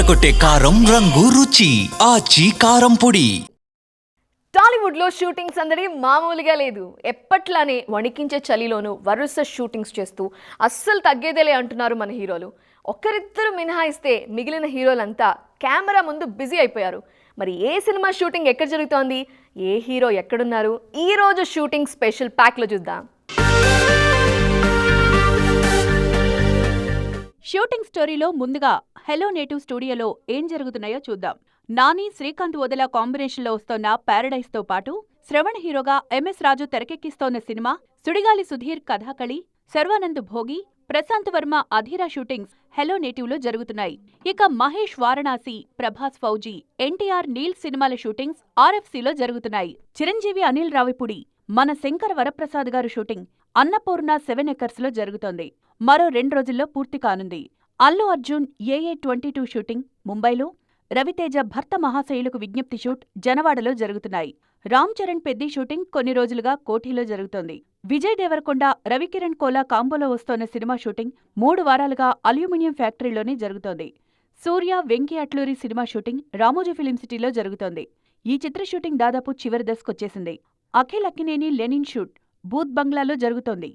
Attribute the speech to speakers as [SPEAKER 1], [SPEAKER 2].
[SPEAKER 1] అదరకొట్టే కారం రంగు రుచి ఆచి కారం పొడి.
[SPEAKER 2] టాలీవుడ్లో షూటింగ్స్ అందరి మామూలుగా లేదు. ఎప్పట్లానే వణికించే చలిలోనూ వరుస షూటింగ్స్ చేస్తూ అస్సలు తగ్గేదేలే అంటున్నారు మన హీరోలు. ఒక్కరిద్దరు మినహాయిస్తే మిగిలిన హీరోలంతా కెమెరా ముందు బిజీ అయిపోయారు. మరి ఏ సినిమా షూటింగ్ ఎక్కడ జరుగుతోంది, ఏ హీరో ఎక్కడున్నారు, ఈ రోజు షూటింగ్ స్పెషల్ ప్యాక్లో చూద్దాం.
[SPEAKER 3] షూటింగ్ స్టోరీలో ముందుగా హలో నేటివ్ స్టూడియోలో ఏం జరుగుతున్నాయో చూద్దాం. నాని, శ్రీకాంత్ వదల కాంబినేషన్లో వస్తోన్న ప్యారడైజ్తో పాటు శ్రవణ్ హీరోగా ఎంఎస్ రాజు తెరకెక్కిస్తోన్న cinema Sudigali Sudheer Kathakali, Sharwanand Bhogi, Prashanth Varma Adheera shootings hello నేటివ్లో జరుగుతున్నాయి. ఇక మహేష్ వారణాసి, ప్రభాస్ ఫౌజీ, ఎన్టీఆర్ నీల్ సినిమాల షూటింగ్స్ ఆర్ఎఫ్సీలో జరుగుతున్నాయి. చిరంజీవి అనిల్ రావిపూడి, మన శంకర వరప్రసాద్ గారు షూటింగ్ అన్నపూర్ణ 7 ఎకర్స్లో జరుగుతోంది. మరో 2 రోజుల్లో పూర్తి కానుంది. అల్లు అర్జున్ AA22 షూటింగ్ ముంబైలో, రవితేజ భర్త మహాశయులకు విజ్ఞప్తి షూట్ జనవాడలో జరుగుతున్నాయి. రామ్ చరణ్ పెద్ది షూటింగ్ కొన్ని రోజులుగా కోఠీలో జరుగుతోంది. విజయ్ దేవరకొండ, రవికిరణ్ కోలా కాంబోలో వస్తోన్న సినిమా షూటింగ్ 3 వారాలుగా అల్యూమినియం ఫ్యాక్టరీలోనే జరుగుతోంది. Suriya, Venky Atluri cinema shooting Ramoji film సిటీలో జరుగుతోంది. ఈ చిత్ర షూటింగ్ దాదాపు చివరి దశకొచ్చేసింది. అఖిల్ అక్కినేని లెనిన్ షూట్ బూత్ బంగ్లాలో జరుగుతోంది.